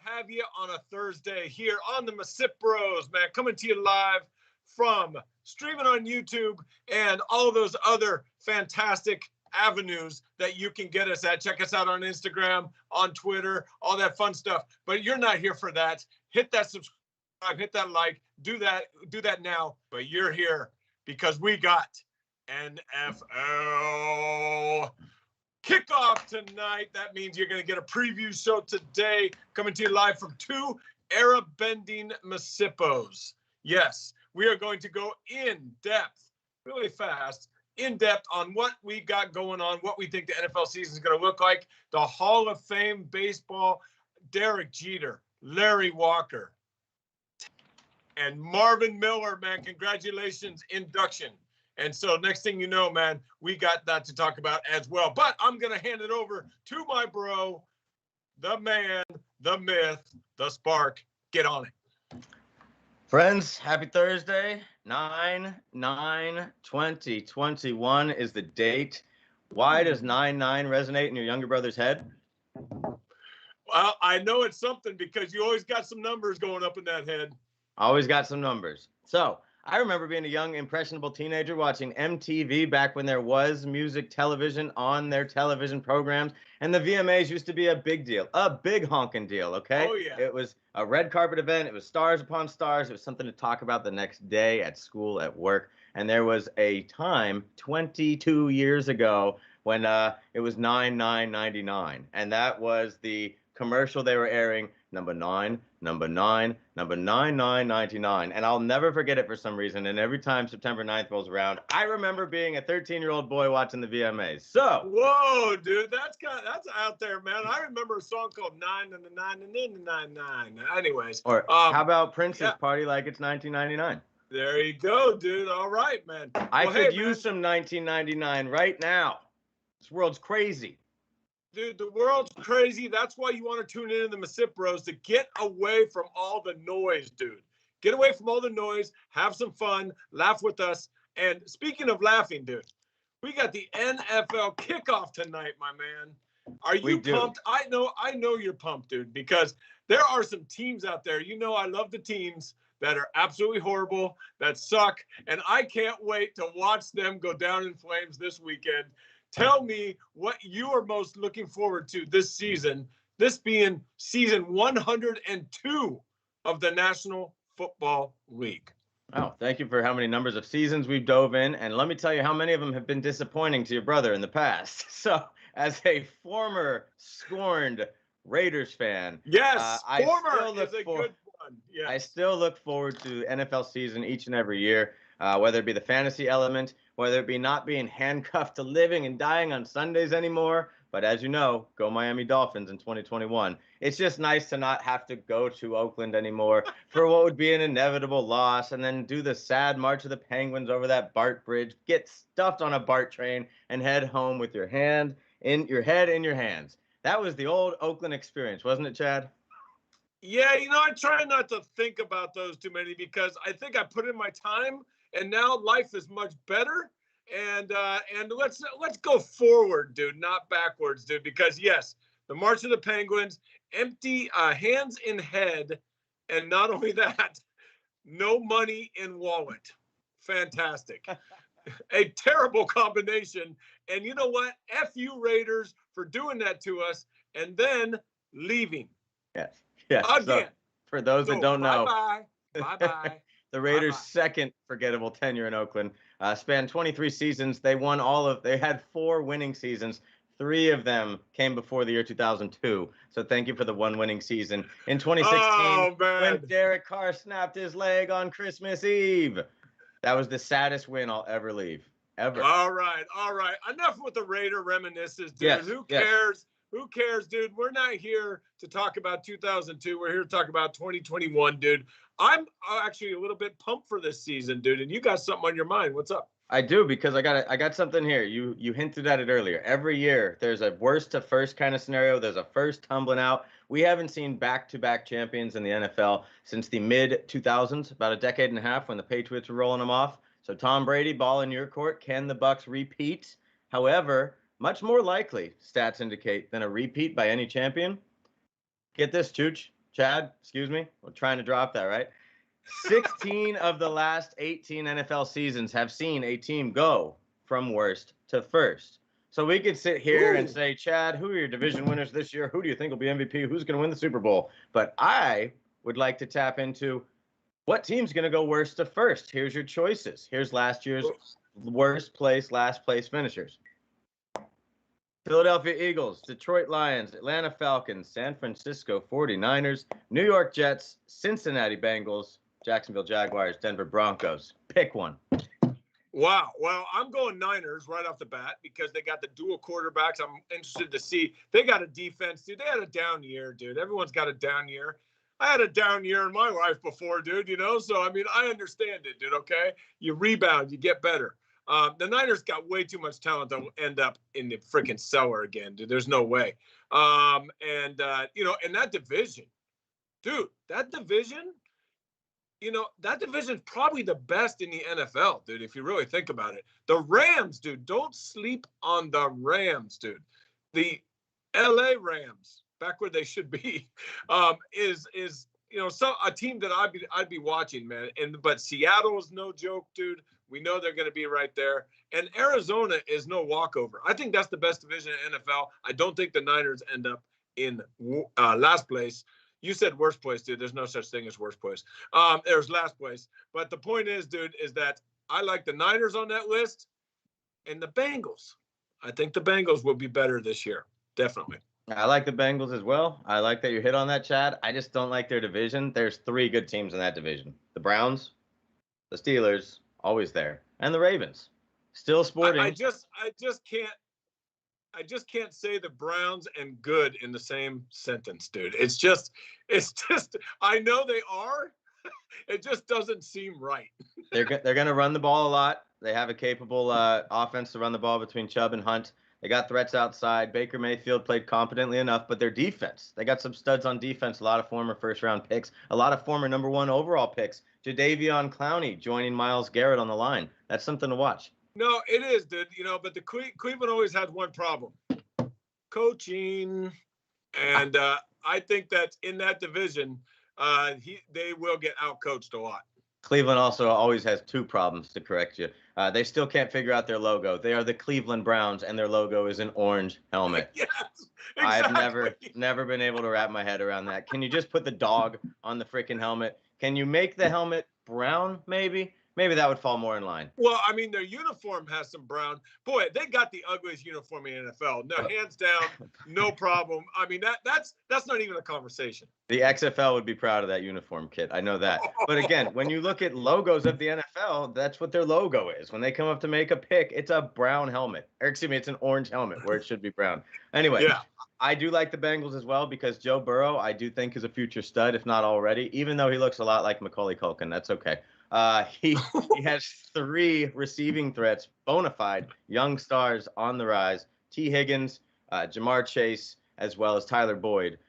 have you on a Thursday here on the MisippBROs, man, coming to you live from streaming on YouTube and all those other fantastic avenues that you can get us at. Check us out on Instagram, on Twitter, all that fun stuff. But you're not here for that. Hit that subscribe, hit that like, do that now. But you're here because we got NFL Kickoff tonight. That means you're going to get a preview show today, coming to you live from two era-bending MisippBROs. Yes, we are going to go in depth, really fast, in depth on what we got going on, what we think the NFL season is going to look like. The Hall of Fame baseball, Derek Jeter, Larry Walker, and Marvin Miller, man. Congratulations, induction. And so next thing you know, man, we got that to talk about as well. But I'm going to hand it over to my bro, the man, the myth, the spark. Get on it. Friends, happy Thursday. 9/9/2021 is the date. Why does 9/9 resonate in your younger brother's head? Well, I know it's something because you always got some numbers going up in that head. Always got some numbers. So I remember being a young, impressionable teenager watching MTV back when there was music television on their television programs. And the VMAs used to be a big deal, a big honking deal, okay? Oh, yeah. It was a red carpet event. It was stars upon stars. It was something to talk about the next day at school, at work. And there was a time 22 years ago when it was 9/9/99. And that was the commercial they were airing, number 9, number 9, number 9999. And I'll never forget it for some reason. And every time September 9th rolls around, I remember being a 13-year-old boy watching the VMAs. So, whoa, dude, that's out there, man. I remember a song called 9 and the 9 and then the 99. Anyways. Or how about Prince's Party Like It's 1999? There you go, dude. All right, man. I could use some 1999 right now. This world's crazy. Dude, the world's crazy. That's why you want to tune in to the MisippBROs, to get away from all the noise, dude. Get away from all the noise, have some fun, laugh with us. And speaking of laughing, dude, we got the NFL Kickoff tonight, my man. Are you pumped? I know you're pumped, dude, because there are some teams out there. You know I love the teams that are absolutely horrible, that suck, and I can't wait to watch them go down in flames this weekend. Tell me what you are most looking forward to this season, this being season 102 of the National Football League. Oh, thank you for how many numbers of seasons we've dove in. And let me tell you how many of them have been disappointing to your brother in the past. So as a former scorned Raiders fan, yes, former is a good one. Yes. I still look forward to NFL season each and every year, whether it be the fantasy element, whether it be not being handcuffed to living and dying on Sundays anymore. But as you know, go Miami Dolphins in 2021. It's just nice to not have to go to Oakland anymore for what would be an inevitable loss, and then do the sad march of the Penguins over that BART bridge, get stuffed on a BART train, and head home with your head in your hands. That was the old Oakland experience, wasn't it, Chad? Yeah, I try not to think about those too many because I think I put in my time. And now life is much better, and let's go forward, dude, not backwards, dude. Because yes, the March of the Penguins, empty hands in head, and not only that, no money in wallet. Fantastic, a terrible combination. And you know what? F you Raiders for doing that to us, and then leaving. Yes. Again. So, for those that don't know, bye. The Raiders' second forgettable tenure in Oakland spanned 23 seasons. They won they had 4 winning seasons. 3 of them came before the year 2002. So thank you for the 1 winning season. In 2016, when Derek Carr snapped his leg on Christmas Eve, that was the saddest win I'll ever leave. Ever. All right. Enough with the Raider reminiscences, dude. Yes, Who cares? Who cares, dude? We're not here to talk about 2002. We're here to talk about 2021, dude. I'm actually a little bit pumped for this season, dude. And you got something on your mind. What's up? I do, because I got something here. You hinted at it earlier. Every year there's a worst to first kind of scenario. There's a first tumbling out. We haven't seen back-to-back champions in the NFL since the mid-2000s, about a decade and a half when the Patriots were rolling them off. So Tom Brady, ball in your court. Can the Bucs repeat? However, much more likely, stats indicate, than a repeat by any champion. Get this, Chooch. Chad, excuse me. We're trying to drop that, right? 16 of the last 18 NFL seasons have seen a team go from worst to first. So we could sit here and say, Chad, who are your division winners this year? Who do you think will be MVP? Who's going to win the Super Bowl? But I would like to tap into what team's going to go worst to first. Here's your choices. Here's last year's worst place, last place finishers. Philadelphia Eagles, Detroit Lions, Atlanta Falcons, San Francisco 49ers, New York Jets, Cincinnati Bengals, Jacksonville Jaguars, Denver Broncos. Pick one. Wow. Well, I'm going Niners right off the bat because they got the dual quarterbacks. I'm interested to see. They got a defense, dude. They had a down year, dude. Everyone's got a down year. I had a down year in my life before, dude, So, I mean, I understand it, dude, okay? You rebound, you get better. The Niners got way too much talent to end up in the freaking cellar again, dude. There's no way. And that division, dude, that division's probably the best in the NFL, dude, if you really think about it. The Rams, dude, don't sleep on the Rams, dude. The LA Rams, back where they should be, is a team that I'd be watching, man. But Seattle is no joke, dude. We know they're going to be right there. And Arizona is no walkover. I think that's the best division in NFL. I don't think the Niners end up in last place. You said worst place, dude. There's no such thing as worst place. There's last place. But the point is, dude, is that I like the Niners on that list and the Bengals. I think the Bengals will be better this year. Definitely. I like the Bengals as well. I like that you hit on that, Chad. I just don't like their division. There's 3 good teams in that division. The Browns, the Steelers, always there, and the Ravens. Still sporting. I just can't say the Browns and good in the same sentence, dude. It's just I know they are. It just doesn't seem right. They're going to run the ball a lot. They have a capable offense to run the ball between Chubb and Hunt. They got threats outside. Baker Mayfield played competently enough, but their defense, they got some studs on defense, a lot of former first-round picks, a lot of former number 1 overall picks. Jadeveon Clowney joining Myles Garrett on the line. That's something to watch. No, it is, dude. But the Cleveland always had one problem. Coaching. And I think that in that division, they will get out-coached a lot. Cleveland also always has 2 problems, to correct you. They still can't figure out their logo. They are the Cleveland Browns, and their logo is an orange helmet. Yes, exactly. I've never been able to wrap my head around that. Can you just put the dog on the freaking helmet? Can you make the helmet brown, maybe? Maybe that would fall more in line. Well, I mean, their uniform has some brown. Boy, they got the ugliest uniform in the NFL. No, hands down, no problem. I mean, that's not even a conversation. The XFL would be proud of that uniform kit. I know that. But again, when you look at logos of the NFL, that's what their logo is. When they come up to make a pick, it's a brown helmet. Or excuse me, it's an orange helmet where it should be brown. Anyway, yeah. I do like the Bengals as well because Joe Burrow, I do think, is a future stud, if not already, even though he looks a lot like Macaulay Culkin. That's okay. He has 3 receiving threats, bona fide young stars on the rise. T. Higgins, Jamar Chase, as well as Tyler Boyd,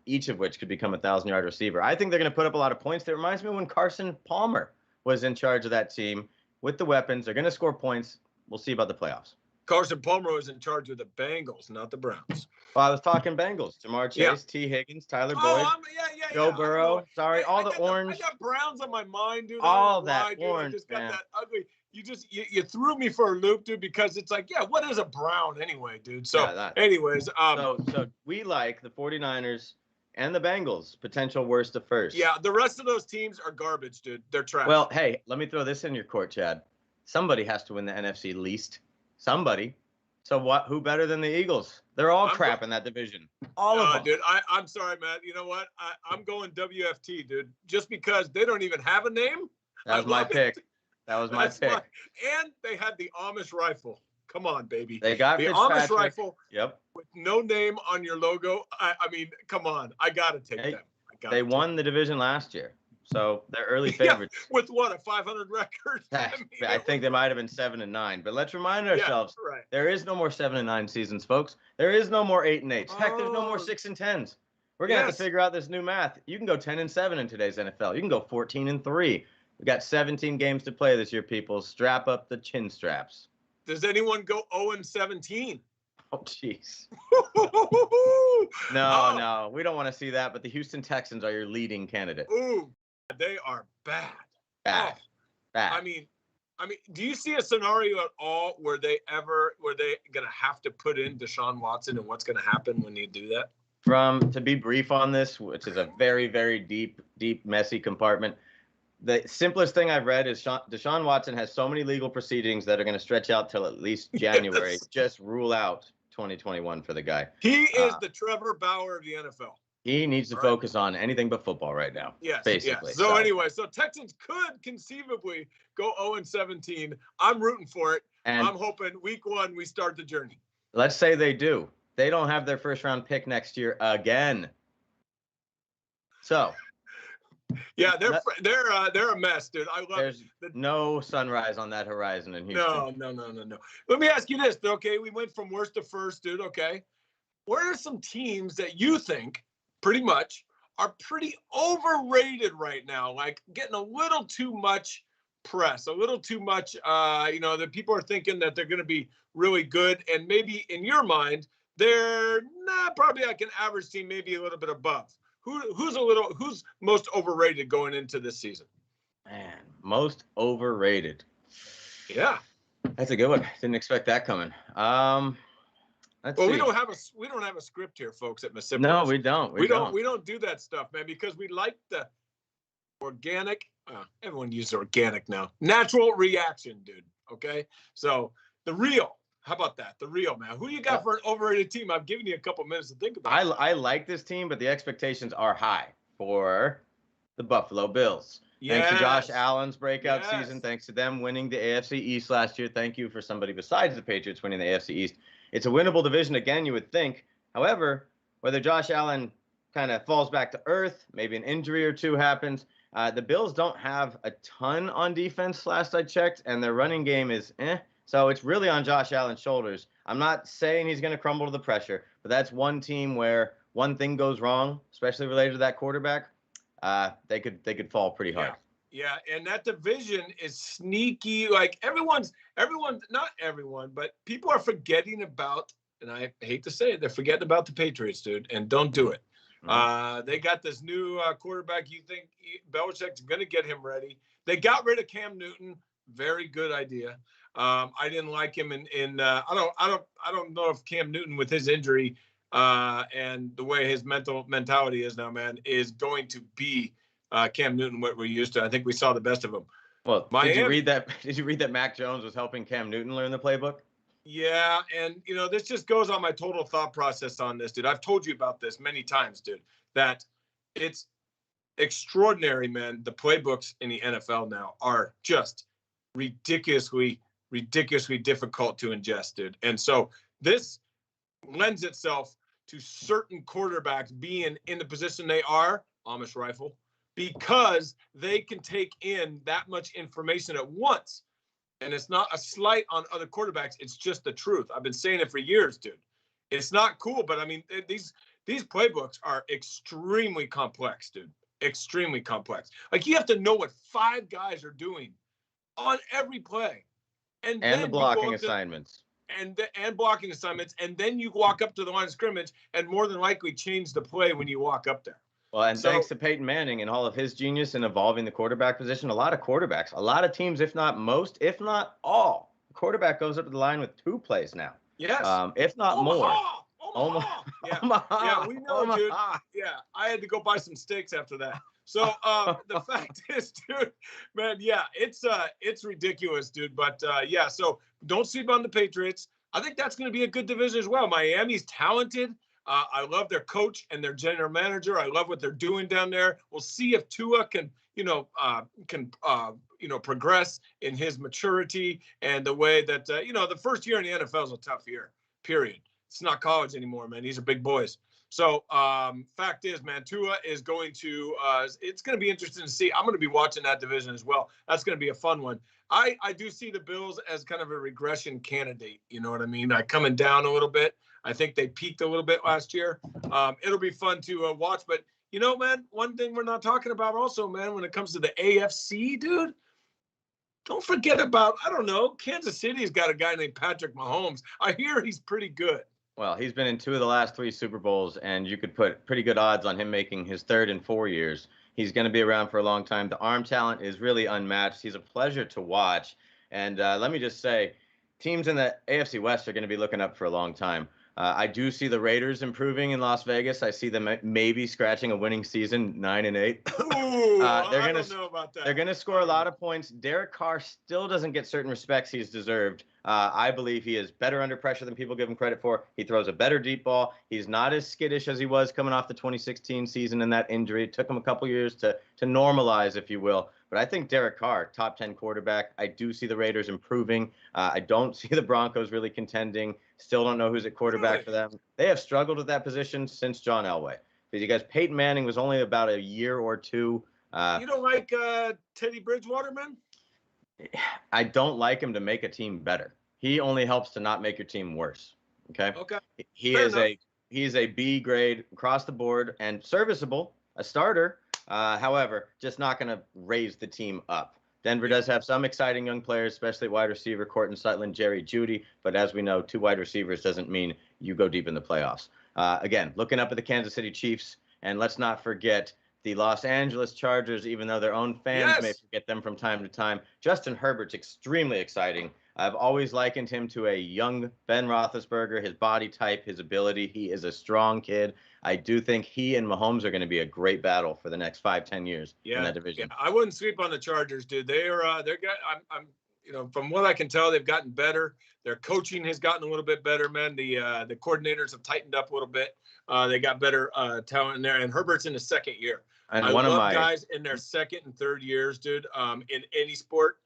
each of which could become a 1,000-yard receiver. I think they're going to put up a lot of points. That reminds me of when Carson Palmer was in charge of that team with the weapons. They're going to score points. We'll see about the playoffs. Carson Palmer was in charge of the Bengals, not the Browns. Well, I was talking Bengals. Jamar Chase, T. Higgins, Tyler Boyd, Joe Burrow. Sorry, all the orange. I got Browns on my mind, dude. All that orange, I just got that ugly. You threw me for a loop, dude, because it's like, what is a Brown anyway, dude? So, anyways. So we like the 49ers and the Bengals, potential worst to first. Yeah, the rest of those teams are garbage, dude. They're trash. Well, hey, let me throw this in your court, Chad. Somebody has to win the NFC least. Somebody. So what? Who better than the Eagles? They're all crap in that division. All of them. Dude, I'm sorry, man. You know what? I'm going WFT, dude. Just because they don't even have a name. That was my pick. That was my pick. And they had the Amish rifle. Come on, baby. They got the Amish rifle. Yep. With no name on your logo. I mean, come on. I got to take them. They won the division last year. So they're early favorites. With what, a 500 record? I think they might have been 7-9. But let's remind ourselves, there is no more 7-9 seasons, folks. There is no more 8-8s. Heck, there's no more 6-10s. We're gonna have to figure out this new math. You can go 10-7 in today's NFL. You can go 14-3. We got 17 games to play this year, people. Strap up the chin straps. Does anyone go 0-17? Oh, jeez. No, we don't want to see that. But the Houston Texans are your leading candidate. Ooh, they are bad. Bad. I mean, do you see a scenario at all where they gonna have to put in Deshaun Watson, and what's gonna happen when you do that? To be brief on this, which is a very, very deep, messy compartment. The simplest thing I've read is Deshaun Watson has so many legal proceedings that are going to stretch out till at least January. Yes. Just rule out 2021 for the guy. He is the Trevor Bauer of the NFL. He needs to focus on anything but football right now. Yes, basically. Yes. So anyway, Texans could conceivably go 0-17. I'm rooting for it. And I'm hoping week 1 we start the journey. Let's say they do. They don't have their first round pick next year again. So. Yeah, they're a mess, dude. I love There's no sunrise on that horizon in Houston. No. Let me ask you this, okay? We went from worst to first, dude, okay? What are some teams that you think pretty much are pretty overrated right now, like getting a little too much press, a little too much, that people are thinking that they're going to be really good, and maybe in your mind, they're not probably like an average team, maybe a little bit above. Who's most overrated going into this season? Man, most overrated. Yeah, that's a good one. Didn't expect that coming. Let's see. We don't have a script here, folks, at MisippBROs. No, we don't. We don't do that stuff, man, because we like the organic. Everyone uses organic now. Natural reaction, dude. Okay, so the real. How about that? The real, man. Who you got for an overrated team? I've given you a couple minutes to think about. I like this team, but the expectations are high for the Buffalo Bills. Yes. Thanks to Josh Allen's breakout season. Thanks to them winning the AFC East last year. Thank you for somebody besides the Patriots winning the AFC East. It's a winnable division again, you would think. However, whether Josh Allen kind of falls back to earth, maybe an injury or two happens, the Bills don't have a ton on defense last I checked, and their running game is So it's really on Josh Allen's shoulders. I'm not saying he's going to crumble to the pressure, but that's one team where one thing goes wrong, especially related to that quarterback, they could fall pretty hard. Yeah, and that division is sneaky. Like everyone, not everyone, but people are forgetting about, and I hate to say it, they're forgetting about the Patriots, dude, and don't do it. Mm-hmm. They got this new quarterback. You think Belichick's going to get him ready. They got rid of Cam Newton. Very good idea. I didn't like him I don't know if Cam Newton with his injury and the way his mentality is now, man, is going to be Cam Newton what we're used to. I think we saw the best of him. Well, did you read that Mac Jones was helping Cam Newton learn the playbook? Yeah, and this just goes on my total thought process on this, dude. I've told you about this many times, dude, that it's extraordinary, man. The playbooks in the NFL now are just ridiculously difficult to ingest, dude. And so this lends itself to certain quarterbacks being in the position they are, Amish rifle, because they can take in that much information at once. And it's not a slight on other quarterbacks. It's just the truth. I've been saying it for years, dude. It's not cool, but I mean, these playbooks are extremely complex, dude. Extremely complex. Like you have to know what 5 guys are doing on every play. And the blocking assignments. And blocking assignments. And then you walk up to the line of scrimmage and more than likely change the play when you walk up there. Well, and thanks to Peyton Manning and all of his genius in evolving the quarterback position, a lot of teams, if not most, if not all, the quarterback goes up to the line with 2 plays now. Yes. If not more. Omaha. Yeah, we know, dude. Yeah, I had to go buy some steaks after that. So the fact is, dude, man, yeah, it's ridiculous, dude. But so don't sleep on the Patriots. I think that's going to be a good division as well. Miami's talented. I love their coach and their general manager. I love what they're doing down there. We'll see if Tua can progress in his maturity and the way that the first year in the NFL is a tough year. Period. It's not college anymore, man. These are big boys. So fact is, man, Tua is going to it's going to be interesting to see. I'm going to be watching that division as well. That's going to be a fun one. I do see the Bills as kind of a regression candidate. You know what I mean? Coming down a little bit. I think they peaked a little bit last year. It'll be fun to watch. But, man, one thing we're not talking about also, man, when it comes to the AFC, dude, don't forget about, I don't know, Kansas City's got a guy named Patrick Mahomes. I hear he's pretty good. Well, he's been in 2 of the last 3 Super Bowls, and you could put pretty good odds on him making his 3rd in 4 years. He's going to be around for a long time. The arm talent is really unmatched. He's a pleasure to watch. And let me just say, teams in the AFC West are going to be looking up for a long time. I do see the Raiders improving in Las Vegas. I see them maybe scratching a winning season, 9-8. Ooh, I don't know about that. They're going to score a lot of points. Derek Carr still doesn't get certain respects he's deserved. I believe he is better under pressure than people give him credit for. He throws a better deep ball. He's not as skittish as he was coming off the 2016 season and that injury. It took him a couple years to normalize, if you will. But I think Derek Carr, top 10 quarterback. I do see the Raiders improving. I don't see the Broncos really contending. Still don't know who's at quarterback for them. They have struggled with that position since John Elway. Because you guys, Peyton Manning was only about a year or two. You don't like Teddy Bridgewater, man? I don't like him to make a team better. He only helps to not make your team worse. Okay. He is a B grade across the board and serviceable, a starter. However, just not going to raise the team up. Denver does have some exciting young players, especially wide receiver Courtland Sutton, Jerry Jeudy. But as we know, 2 wide receivers doesn't mean you go deep in the playoffs. Again, looking up at the Kansas City Chiefs, and let's not forget the Los Angeles Chargers, even though their own fans may forget them from time to time. Justin Herbert's extremely exciting. I've always likened him to a young Ben Roethlisberger, his body type, his ability. He is a strong kid. I do think he and Mahomes are going to be a great battle for the next 5-10 years in that division. Yeah, I wouldn't sleep on the Chargers, dude. They're I'm from what I can tell, they've gotten better. Their coaching has gotten a little bit better, man. The coordinators have tightened up a little bit. They got better talent in there, and Herbert's in his 2nd year. And I love guys in their 2nd and 3rd years, dude. In any sport.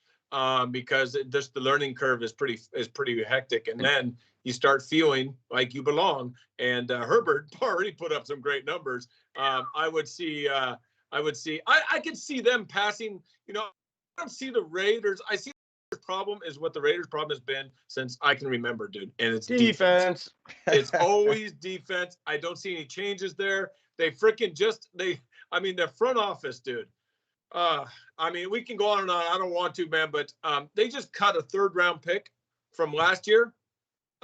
Because the learning curve is pretty hectic, and then you start feeling like you belong. And Herbert already put up some great numbers. I could see them passing. I don't see the Raiders. I see the problem is what the Raiders' problem has been since I can remember, dude. And it's defense. It's always defense. I don't see any changes there. They freaking their front office, dude. We can go on and on. I don't want to, man, but they just cut a 3rd-round pick from last year.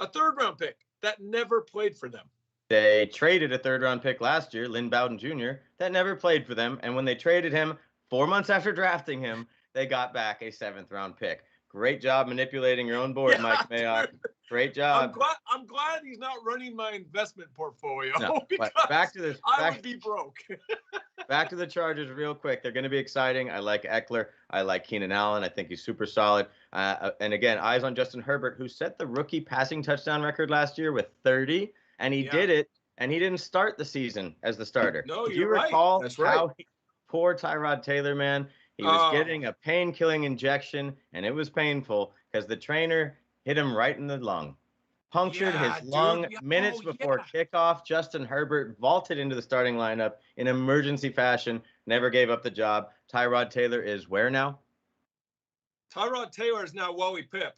A 3rd-round pick that never played for them. They traded a 3rd-round pick last year, Lynn Bowden Jr., that never played for them. And when they traded him 4 months after drafting him, they got back a 7th-round pick. Great job manipulating your own board, Mike Mayock. Great job. I'm glad he's not running my investment portfolio because I would be broke. Back to the Chargers real quick. They're going to be exciting. I like Eckler. I like Keenan Allen. I think he's super solid. And again, eyes on Justin Herbert, who set the rookie passing touchdown record last year with 30, and he did it, and he didn't start the season as the starter. No, you right. recall That's right. Poor Tyrod Taylor, man? He was getting a pain-killing injection, and it was painful because the trainer hit him right in the lung. Punctured his lung minutes before kickoff. Justin Herbert vaulted into the starting lineup in emergency fashion, never gave up the job. Tyrod Taylor is where now? Tyrod Taylor is now Wally Pip.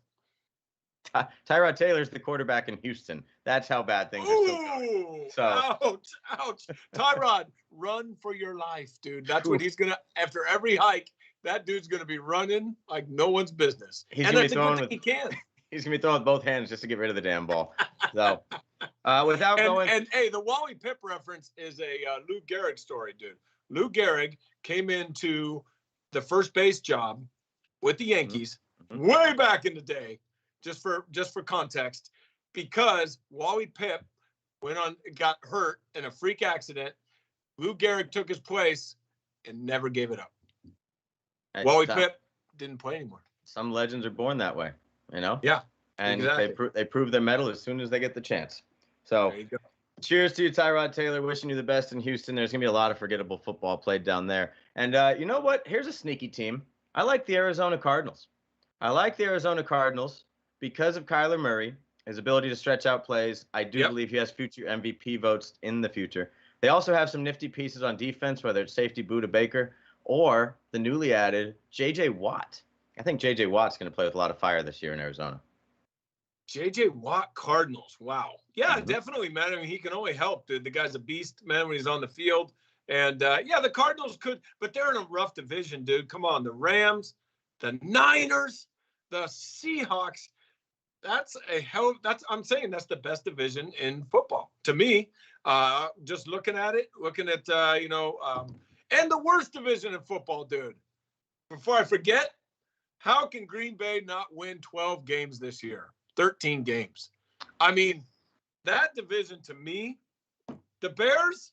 Tyrod Taylor's the quarterback in Houston. That's how bad things are still going. So, ouch. Tyrod, run for your life, dude. That's what he's going to, after every hike, that dude's going to be running like no one's business. He's going to be throwing he can. He's going to be throwing with both hands just to get rid of the damn ball. So, the Wally Pip reference is a Lou Gehrig story, dude. Lou Gehrig came into the first base job with the Yankees way back in the day, just for context, because Wally Pip got hurt in a freak accident. Lou Gehrig took his place and never gave it up. Wally Pip didn't play anymore. Some legends are born that way, Yeah. And exactly. they prove their mettle as soon as they get the chance. So there you go. Cheers to you, Tyrod Taylor. Wishing you the best in Houston. There's going to be a lot of forgettable football played down there. And you know what? Here's a sneaky team. I like the Arizona Cardinals. Because of Kyler Murray, his ability to stretch out plays. I do believe he has future MVP votes in the future. They also have some nifty pieces on defense, whether it's safety Budda Baker or the newly added J.J. Watt. I think J.J. Watt's going to play with a lot of fire this year in Arizona. J.J. Watt Cardinals. Wow. Yeah, definitely, man. I mean, he can only help, dude. The guy's a beast, man, when he's on the field. And, the Cardinals could, but they're in a rough division, dude. Come on. The Rams, the Niners, the Seahawks. That's a hell. I'm saying that's the best division in football to me. Just looking at it, and the worst division in football, dude. Before I forget, how can Green Bay not win 12 games this year? 13 games. I mean, that division to me, the Bears,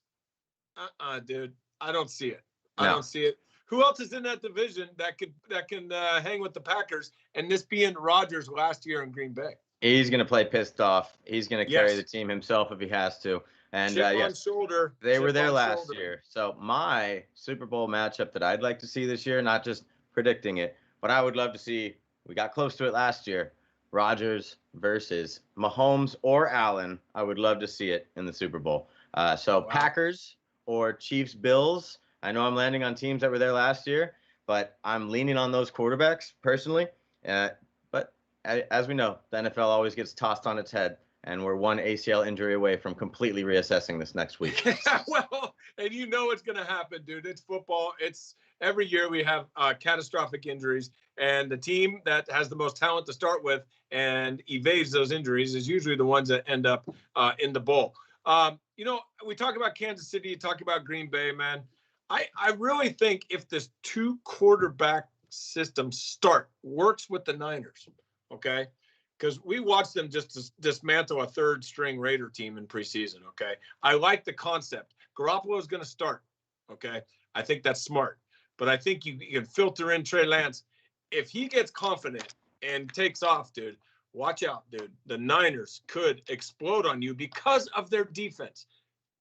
dude, I don't see it. I don't see it. Who else is in that division that can hang with the Packers, and this being Rodgers last year in Green Bay? He's going to play pissed off. He's going to carry the team himself if he has to. And yes, shoulder. They were there last year. So my Super Bowl matchup that I'd like to see this year, not just predicting it, but I would love to see, we got close to it last year, Rodgers versus Mahomes or Allen. I would love to see it in the Super Bowl. Packers or Chiefs Bills. I know I'm landing on teams that were there last year, but I'm leaning on those quarterbacks personally. But as we know, the NFL always gets tossed on its head, and we're one ACL injury away from completely reassessing this next week. Well, and you know it's going to happen, dude. It's football. It's every year we have catastrophic injuries, and the team that has the most talent to start with and evades those injuries is usually the ones that end up in the bowl. We talk about Kansas City, talk about Green Bay, man. I really think if this 2 quarterback system works with the Niners, okay? Because we watched them just dismantle a 3rd string Raider team in preseason, okay? I like the concept. Garoppolo is going to start, okay? I think that's smart. But I think you can filter in Trey Lance. If he gets confident and takes off, dude, watch out, dude. The Niners could explode on you because of their defense.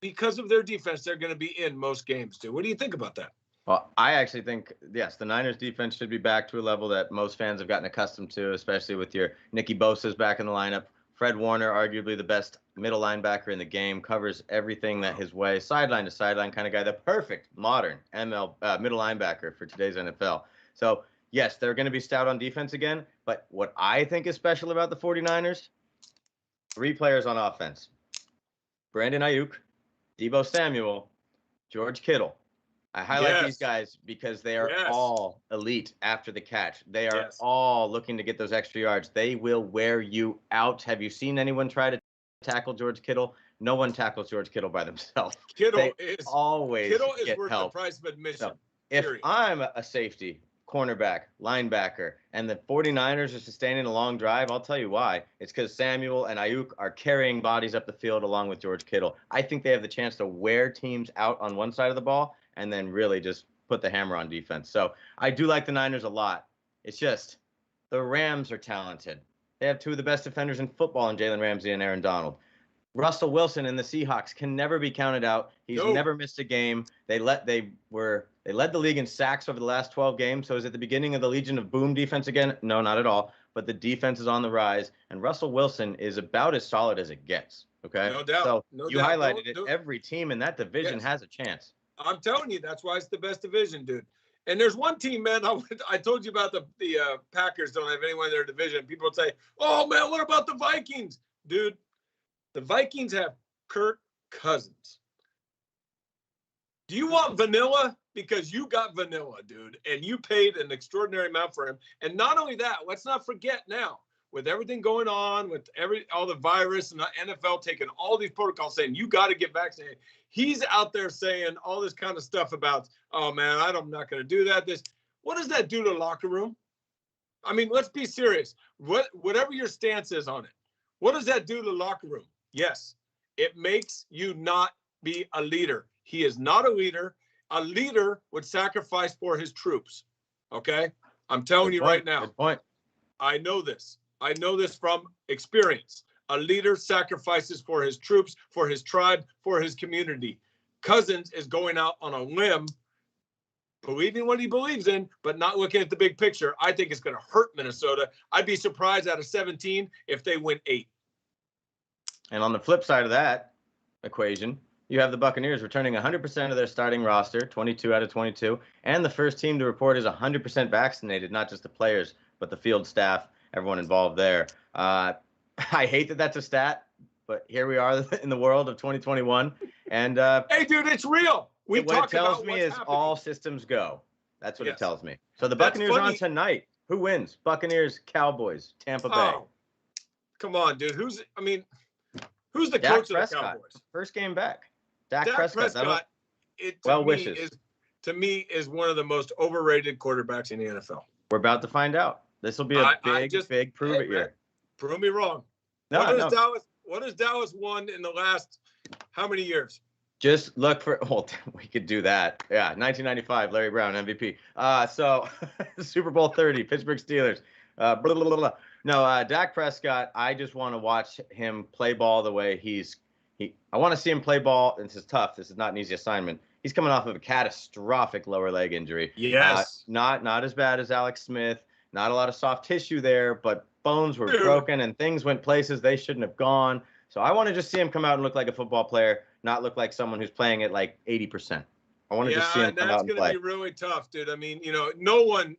Because of their defense, they're going to be in most games, dude. What do you think about that? Well, I actually think, yes, the Niners defense should be back to a level that most fans have gotten accustomed to, especially with your Nicky Bosa's back in the lineup. Fred Warner, arguably the best middle linebacker in the game, covers everything that his way, sideline to sideline kind of guy, the perfect modern middle linebacker for today's NFL. So, yes, they're going to be stout on defense again, but what I think is special about the 49ers, 3 players on offense. Brandon Ayuk, Deebo Samuel, George Kittle. I highlight these guys because they are all elite after the catch. They are all looking to get those extra yards. They will wear you out. Have you seen anyone try to tackle George Kittle? No one tackles George Kittle by themselves. Kittle is worth the price of admission. So if I'm a safety, cornerback, linebacker, and the 49ers are sustaining a long drive, I'll tell you why. It's because Samuel and Ayuk are carrying bodies up the field along with George Kittle. I think they have the chance to wear teams out on one side of the ball and then really just put the hammer on defense. So I do like the Niners a lot. It's just the Rams are talented. They have 2 of the best defenders in football in Jalen Ramsey and Aaron Donald. Russell Wilson and the Seahawks can never be counted out. He's never missed a game. They led the league in sacks over the last 12 games. So is it the beginning of the Legion of Boom defense again? No, not at all. But the defense is on the rise, and Russell Wilson is about as solid as it gets. Okay, no doubt. So you highlighted it. Every team in that division has a chance. I'm telling you, that's why it's the best division, dude. And there's one team, man. I told you about the Packers don't have anyone in their division. People would say, "Oh man, what about the Vikings, dude?" The Vikings have Kirk Cousins. Do you want vanilla? Because you got vanilla, dude, and you paid an extraordinary amount for him. And not only that, let's not forget now, with everything going on, with all the virus and the NFL taking all these protocols saying you got to get vaccinated. He's out there saying all this kind of stuff about, oh man, I'm not going to do that. What does that do to the locker room? I mean, let's be serious. Whatever your stance is on it, what does that do to the locker room? Yes, it makes you not be a leader. He is not a leader. A leader would sacrifice for his troops. Okay? I'm telling you right now. Good point. I know this. I know this from experience. A leader sacrifices for his troops, for his tribe, for his community. Cousins is going out on a limb, believing what he believes in, but not looking at the big picture. I think it's going to hurt Minnesota. I'd be surprised out of 17 if they win 8. And on the flip side of that equation, you have the Buccaneers returning 100% of their starting roster, 22 out of 22, and the first team to report is 100% vaccinated, not just the players, but the field staff, everyone involved there. I hate that that's a stat, but here we are in the world of 2021. And hey, dude, it's real. What it tells me is all systems go. That's what it tells me. So the Buccaneers are on tonight. Who wins? Buccaneers, Cowboys, Tampa Bay. Come on, dude. Who's the Dak coach Prescott, of the Cowboys? first game back. Dak Prescott, to me is one of the most overrated quarterbacks in the NFL. We're about to find out. This will be a big prove it year. Prove me wrong. No, What has Dallas won in the last how many years? Just look for. Well, we could do that. Yeah, 1995, Larry Brown MVP. So Super Bowl 30, Pittsburgh Steelers. Blah, blah, blah, blah. No, Dak Prescott. I just want to watch him play ball the way I want to see him play ball. This is tough. This is not an easy assignment. He's coming off of a catastrophic lower leg injury. Yes. Not as bad as Alex Smith. Not a lot of soft tissue there, but bones were broken and things went places they shouldn't have gone. So I want to just see him come out and look like a football player, not look like someone who's playing at like 80%. I want to just see him come out and play. That's going to be really tough, dude. I mean, no one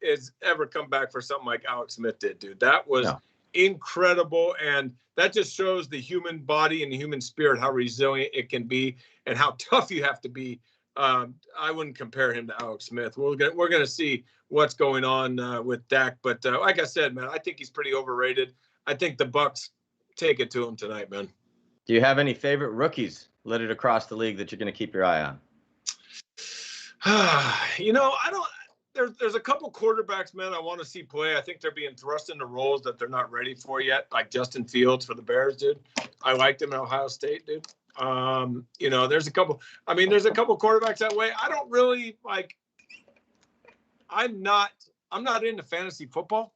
has ever come back for something like Alex Smith did, dude. That was incredible, and that just shows the human body and the human spirit, how resilient it can be and how tough you have to be. I wouldn't compare him to Alex Smith. We're gonna see what's going on with Dak, but like I said, man, I think he's pretty overrated. I think the Bucs take it to him tonight, man. Do you have any favorite rookies littered across the league that you're going to keep your eye on? I don't. There's a couple quarterbacks, man, I want to see play. I think they're being thrust into roles that they're not ready for yet, like Justin Fields for the Bears, dude. I liked him at Ohio State, dude. There's a couple quarterbacks that way. I don't really like. I'm not into fantasy football,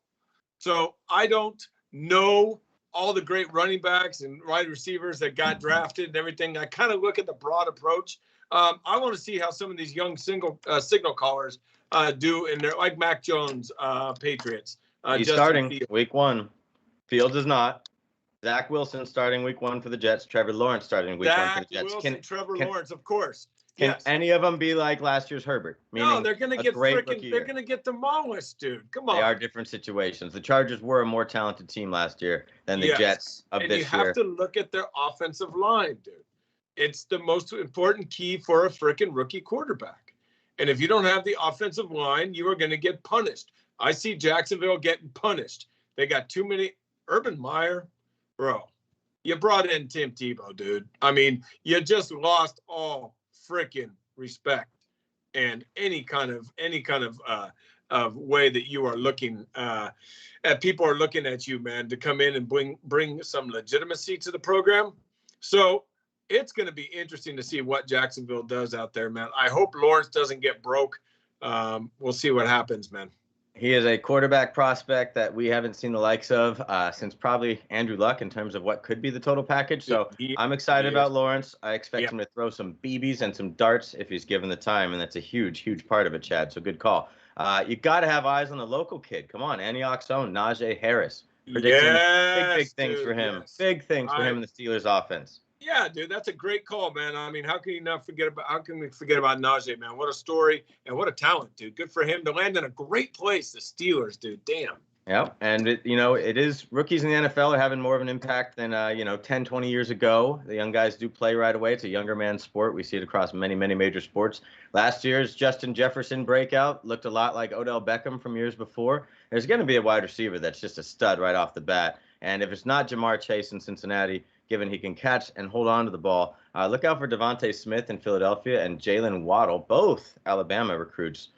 so I don't know all the great running backs and wide receivers that got drafted and everything. I kind of look at the broad approach. I want to see how some of these young signal callers do in there, like Mac Jones, Patriots. He's starting week 1. Fields is not. Zach Wilson starting week 1 for the Jets. Trevor Lawrence starting week 1 for the Jets. Trevor Lawrence, of course. Can any of them be like last year's Herbert? No, they're going to get they're going to get demolished, dude. Come on. They are different situations. The Chargers were a more talented team last year than the Jets of this year. And you have to look at their offensive line, dude. It's the most important key for a freaking rookie quarterback. And if you don't have the offensive line, you are going to get punished. I see Jacksonville getting punished. They got too many. Urban Meyer, bro, you brought in Tim Tebow, dude. I mean, you just lost all freaking respect and any kind of way that you are looking at. People are looking at you, man, to come in and bring some legitimacy to the program. So it's going to be interesting to see what Jacksonville does out there, man. I hope Lawrence doesn't get broke. We'll see what happens, man. He is a quarterback prospect that we haven't seen the likes of since probably Andrew Luck in terms of what could be the total package. So I'm excited about Lawrence. I expect him to throw some BBs and some darts if he's given the time, and that's a huge, huge part of it, Chad. So good call. You got to have eyes on the local kid. Come on, Antioch's own Najee Harris. Predicting big things for him. Yes. Big things for him in the Steelers offense. Yeah, dude, that's a great call, man. I mean, how can we forget about Najee, man? What a story and what a talent, dude. Good for him to land in a great place, the Steelers, dude. Damn. Yeah, and it is rookies in the NFL are having more of an impact than 10, 20 years ago. The young guys do play right away. It's a younger man's sport. We see it across many, many major sports. Last year's Justin Jefferson breakout looked a lot like Odell Beckham from years before. There's going to be a wide receiver that's just a stud right off the bat. And if it's not Jamar Chase in Cincinnati, given he can catch and hold on to the ball, look out for Devontae Smith in Philadelphia and Jalen Waddle, both Alabama recruits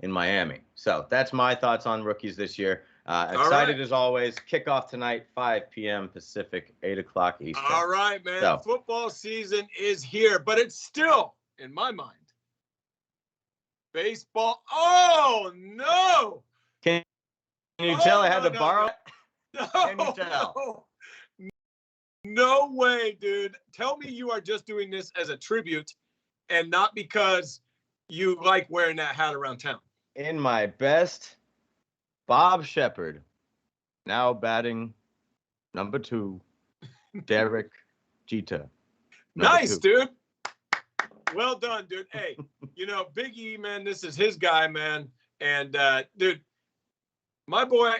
in Miami. So that's my thoughts on rookies this year. Excited as always. Kickoff tonight, 5 p.m. Pacific, 8 o'clock Eastern. All right, man. So, football season is here, but it's still, in my mind, baseball. Oh, no. Can you tell I had to borrow? No. Can you tell? No way, dude. Tell me you are just doing this as a tribute and not because you like wearing that hat around town. In my best, Bob Shepard, now batting number 2, Derek Jeter. Nice, 2. Dude. Well done, dude. Hey, Big E, man, this is his guy, man. And, dude, my boy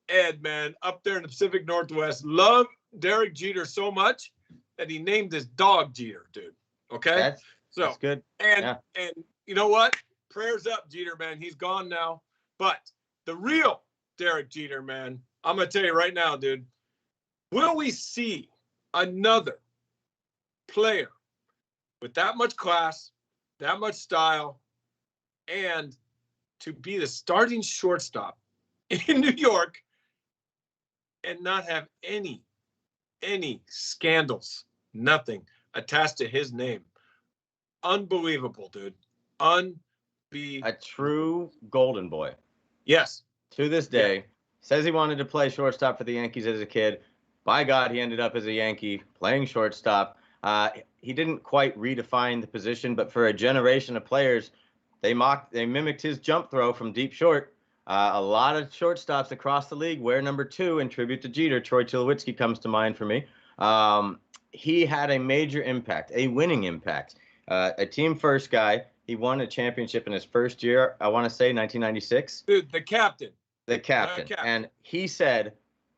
Ed, man, up there in the Pacific Northwest, love Derek Jeter so much that he named his dog Jeter, dude. Okay? That's good. And you know what? Prayers up, Jeter, man. He's gone now. But the real Derek Jeter, man, I'm going to tell you right now, dude, Will we see another player with that much class, that much style, and to be the starting shortstop in New York and not have any scandals, nothing attached to his name? Unbelievable, dude. A true golden boy. Yes. To this day, says he wanted to play shortstop for the Yankees as a kid. By God, he ended up as a Yankee playing shortstop. He didn't quite redefine the position, but for a generation of players, they mimicked his jump throw from deep short. A lot of shortstops across the league wear number 2 in tribute to Jeter. Troy Chilwicki comes to mind for me. He had a major impact, a winning impact. A team first guy. He won a championship in his first year, I want to say 1996. Dude, the captain. The captain. And he said,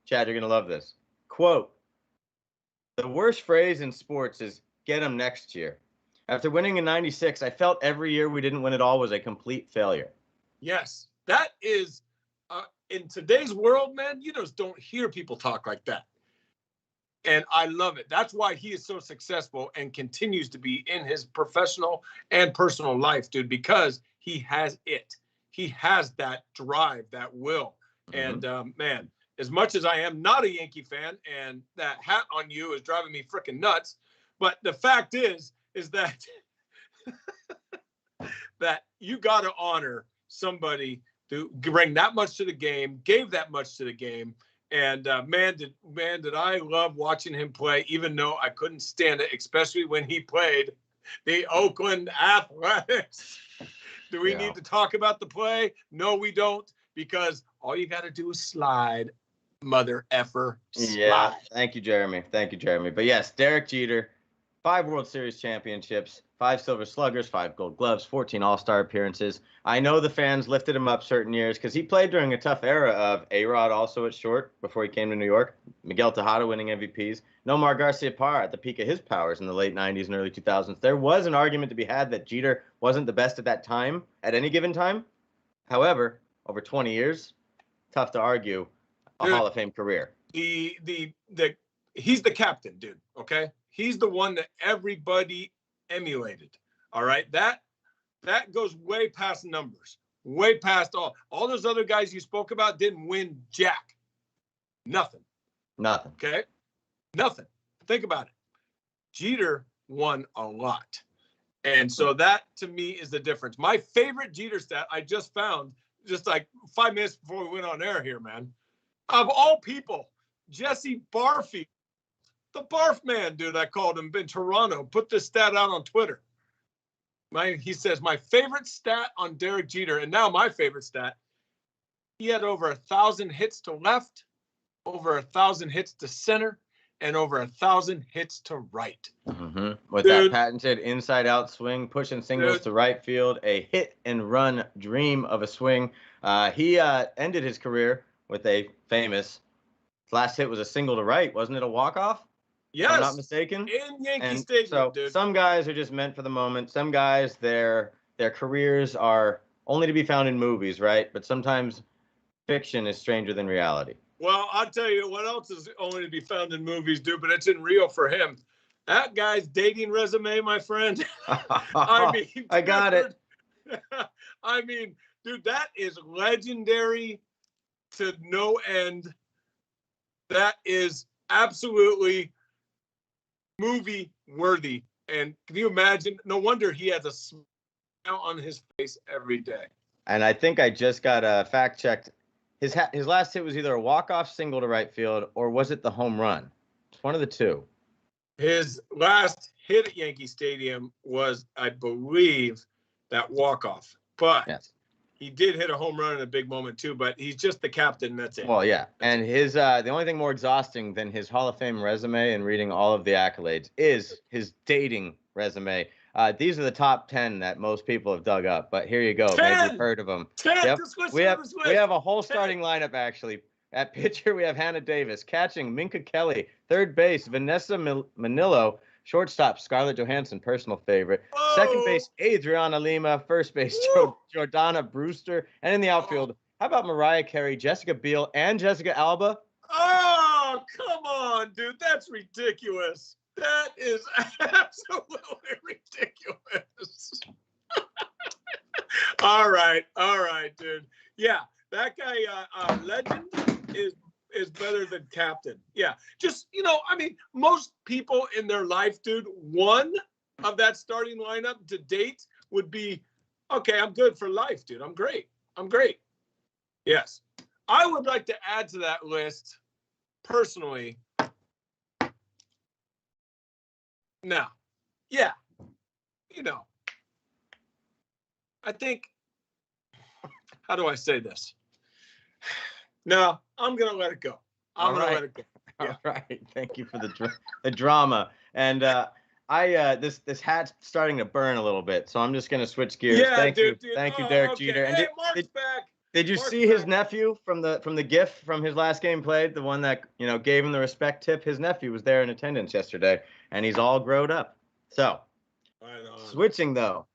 Chad, you're going to love this. Quote, "The worst phrase in sports is get him next year. After winning in 96, I felt every year we didn't win at all was a complete failure." Yes. That is, in today's world, man, you just don't hear people talk like that. And I love it. That's why he is so successful and continues to be in his professional and personal life, dude, because he has it. He has that drive, that will. Mm-hmm. And, man, as much as I am not a Yankee fan, and that hat on you is driving me freaking nuts, but the fact is that that you got to honor somebody who bring that much to the game, gave that much to the game. And man, did I love watching him play, even though I couldn't stand it, especially when he played the Oakland Athletics. Do we need to talk about the play? No, we don't, because all you got to do is slide, mother effer. Slide. Yeah, thank you, Jeremy. Thank you, Jeremy. But yes, Derek Jeter, 5 World Series championships, 5 Silver Sluggers, 5 Gold Gloves, 14 All-Star appearances. I know the fans lifted him up certain years because he played during a tough era of A-Rod also at short before he came to New York, Miguel Tejada winning MVPs, Nomar Garciaparra at the peak of his powers in the late 90s and early 2000s. There was an argument to be had that Jeter wasn't the best at that time, at any given time. However, over 20 years, tough to argue a Hall of Fame career. He's the captain, dude, okay? He's the one that everybody emulated. All right. That goes way past numbers, way past all those other guys you spoke about didn't win jack. Nothing. Okay. Nothing. Think about it. Jeter won a lot. And so that to me is the difference. My favorite Jeter stat I just found just like 5 minutes before we went on air here, man. Of all people, Jesse Barfield, the Barf Man, dude, I called him in Toronto, put this stat out on Twitter. He says, my favorite stat on Derek Jeter, and now my favorite stat, he had over 1,000 hits to left, over 1,000 hits to center, and over 1,000 hits to right. Mm-hmm. With that patented inside-out swing, pushing singles to right field, a hit-and-run dream of a swing. He ended his career with a famous, last hit was a single to right. Wasn't it a walk-off? Yes. If I'm not mistaken. In Yankee Stadium, dude. Some guys are just meant for the moment. Some guys, their careers are only to be found in movies, right? But sometimes fiction is stranger than reality. Well, I'll tell you what else is only to be found in movies, dude, but it's in real for him. That guy's dating resume, my friend. I mean, I got it. I mean, dude, that is legendary to no end. That is absolutely movie worthy. And can you imagine? No wonder he has a smile on his face every day. And I think I just got fact checked. His last hit was either a walk-off single to right field or was it the home run? It's one of the two. His last hit at Yankee Stadium was, I believe, that walk-off. But yes, he did hit a home run in a big moment too, but he's just the captain, that's it. Well, yeah. And his the only thing more exhausting than his Hall of Fame resume and reading all of the accolades is his dating resume. These are the top 10 that most people have dug up, but here you go. 10! Maybe you've heard of them. 10! Yep. We have a whole 10. starting lineup, actually. At pitcher, we have Hannah Davis. Catching, Minka Kelly. Third base, Vanessa Manillo. Shortstop, Scarlett Johansson, personal favorite. Oh. Second base, Adriana Lima. First base, Jordana Brewster. And in the outfield, how about Mariah Carey, Jessica Biel, and Jessica Alba? Oh! Oh, come on, dude. That's ridiculous. That is absolutely ridiculous. All right, dude. Yeah, that guy, legend is better than captain. Yeah, just I mean, most people in their life, dude, one of that starting lineup to date would be, okay, I'm good for life, dude. I'm great. Yes, I would like to add to that list personally. Now, yeah, I think. How do I say this? No, I'm gonna let it go. I'm gonna let it go. Yeah. All right. Thank you for the drama. And this hat's starting to burn a little bit, so I'm just gonna switch gears. Yeah, Thank dude. you, Derek Okay. Jeter. And Hey, Mark's back. Did you see his nephew from the GIF from his last game played? The one that gave him the respect tip. His nephew was there in attendance yesterday, and he's all grown up. So, switching though,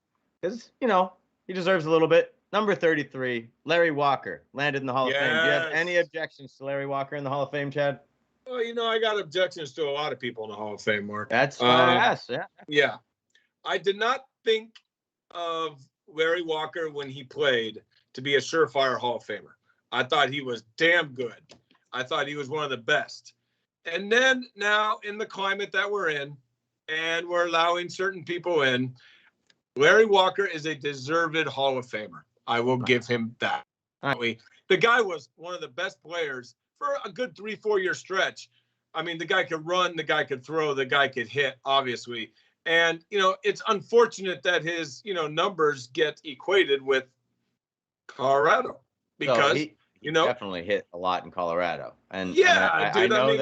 because he deserves a little bit. Number 33, Larry Walker, landed in the Hall of Fame. Do you have any objections to Larry Walker in the Hall of Fame, Chad? Well, I got objections to a lot of people in the Hall of Fame, Mark. That's why I asked. Yeah. Yeah. I did not think of Larry Walker when he played to be a surefire Hall of Famer. I thought he was damn good. I thought he was one of the best. And then now in the climate that we're in, and we're allowing certain people in, Larry Walker is a deserved Hall of Famer. I will give him that. The guy was one of the best players for a good 3-4 year stretch. I mean, the guy could run, the guy could throw, the guy could hit, obviously. And, it's unfortunate that his, numbers get equated with Colorado because, he definitely hit a lot in Colorado. And yeah, dude, I mean,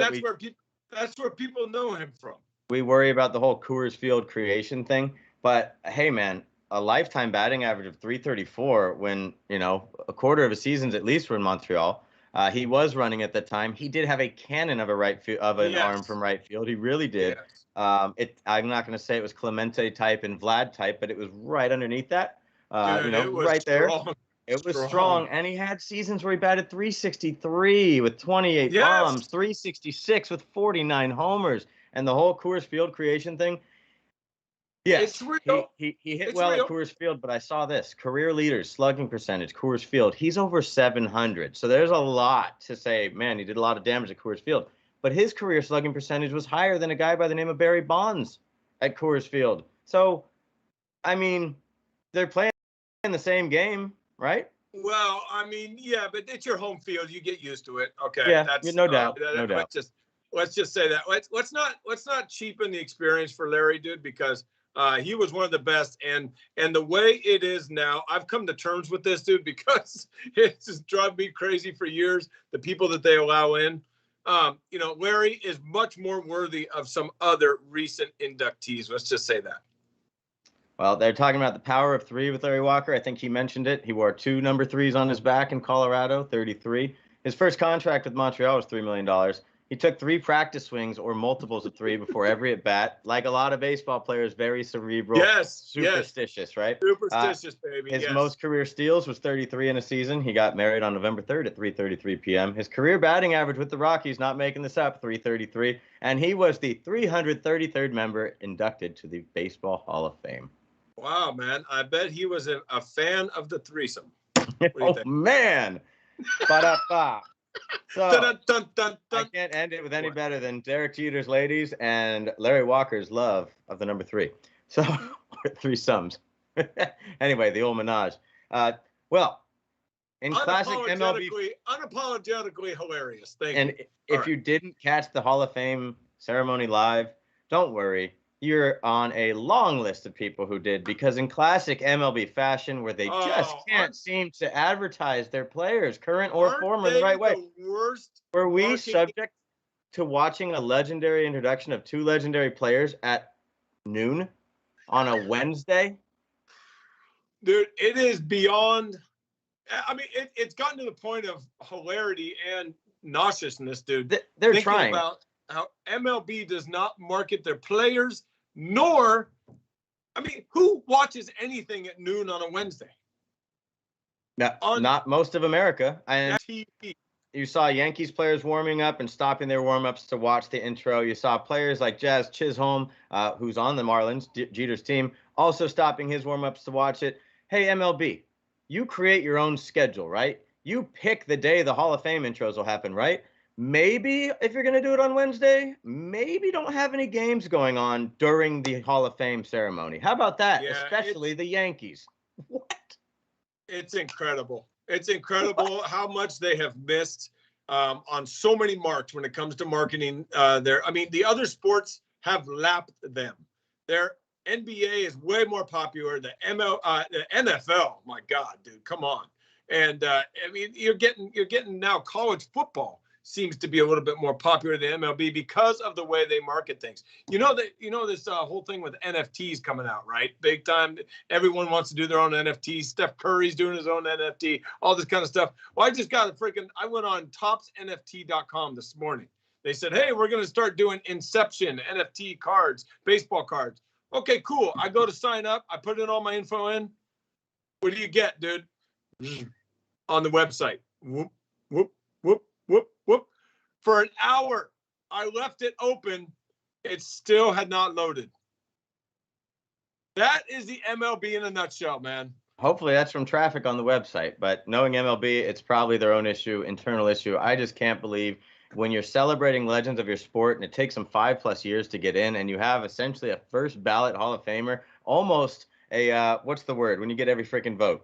that's where people know him from. We worry about the whole Coors Field creation thing, but hey, man, a lifetime batting average of 334 when, a quarter of his seasons at least were in Montreal. He was running at the time. He did have a cannon of an arm from right field. He really did. Yes. I'm not going to say it was Clemente type and Vlad type, but it was right underneath that. Dude, it was right strong. There. It was strong, and he had seasons where he batted 363 with 28 bombs, 366 with 49 homers, and the whole Coors Field creation thing. Yes, it's real. He hit well at Coors Field, but I saw this. Career leaders, slugging percentage, Coors Field. He's over 700. So there's a lot to say, man, he did a lot of damage at Coors Field. But his career slugging percentage was higher than a guy by the name of Barry Bonds at Coors Field. So, I mean, they're playing the same game, right? Well, I mean, yeah, but it's your home field. You get used to it. Okay. Yeah, no doubt. No doubt. Let's just say that. Let's not cheapen the experience for Larry, dude, because he was one of the best. And the way it is now, I've come to terms with this, dude, because it's just driven me crazy for years, the people that they allow in. Larry is much more worthy of some other recent inductees. Let's just say that. Well, they're talking about the power of 3 with Larry Walker. I think he mentioned it. He wore 2 number 3s on his back in Colorado, 33. His first contract with Montreal was $3 million. He took 3 practice swings or multiples of 3 before every at bat. Like a lot of baseball players, very cerebral, superstitious, right? Superstitious, baby. His most career steals was 33 in a season. He got married on November 3rd at 3:33 p.m. His career batting average with the Rockies, not making this up, 333, and he was the 333rd member inducted to the Baseball Hall of Fame. Wow, man! I bet he was a fan of the threesome. Oh man! Ba-da-ba. So, dun, dun, dun, dun. I can't end it with any better than Derek Jeter's ladies and Larry Walker's love of the number 3. So, 3 sums. Anyway, the old menage. Well, in classic MLB, unapologetically hilarious. Thank you. And if you didn't catch the Hall of Fame ceremony live, don't worry. You're on a long list of people who did, because in classic MLB fashion, where they just can't seem to advertise their players, current or former, the right way. Were we subject to watching a legendary introduction of 2 legendary players at noon on a Wednesday? Dude, it is beyond. I mean, it's gotten to the point of hilarity and nauseousness, dude. They're trying about how MLB does not market their players, nor, I mean, who watches anything at noon on a Wednesday? Not most of America. And TV. You saw Yankees players warming up and stopping their warm-ups to watch the intro. You saw players like Jazz Chisholm, who's on the Marlins, Jeter's team, also stopping his warm-ups to watch it. Hey, MLB, you create your own schedule, right? You pick the day the Hall of Fame intros will happen, right? Maybe if you're going to do it on Wednesday, maybe don't have any games going on during the Hall of Fame ceremony. How about that? Yeah, especially the Yankees. What? It's incredible. It's incredible how much they have missed on so many marks when it comes to marketing. The other sports have lapped them. Their NBA is way more popular. The NFL, my God, dude, come on. And you're getting now college football seems to be a little bit more popular than MLB because of the way they market things. This whole thing with NFTs coming out, right? Big time. Everyone wants to do their own NFTs. Steph Curry's doing his own NFT, all this kind of stuff. Well, I went on topsnft.com this morning. They said, hey, we're going to start doing Inception, NFT cards, baseball cards. Okay, cool. I go to sign up. I put in all my info in. What do you get, dude? On the website. Whoop, whoop, whoop, whoop, whoop. For an hour, I left it open. It still had not loaded. That is the MLB in a nutshell, man. Hopefully that's from traffic on the website, but knowing MLB, it's probably their own issue, internal issue. I just can't believe when you're celebrating legends of your sport and it takes them 5+ years to get in and you have essentially a first ballot Hall of Famer, almost a, what's the word? When you get every freaking vote.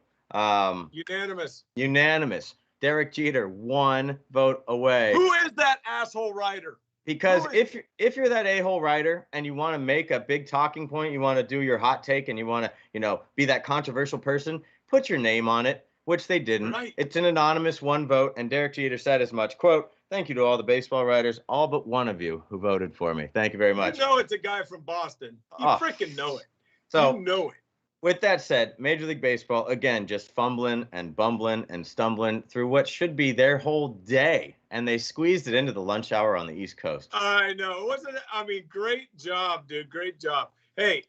Unanimous. Derek Jeter, 1 vote away. Who is that asshole writer? Because if you're that a-hole writer and you want to make a big talking point, you want to do your hot take and you want to, be that controversial person, put your name on it, which they didn't. Right. It's an anonymous 1 vote, and Derek Jeter said as much. Quote, thank you to all the baseball writers, all but one of you who voted for me. Thank you very much. You know it's a guy from Boston. You freaking know it. So, you know it. With that said, Major League Baseball, again, just fumbling and bumbling and stumbling through what should be their whole day. And they squeezed it into the lunch hour on the East Coast. I know. Wasn't it? Great job, dude. Great job. Hey,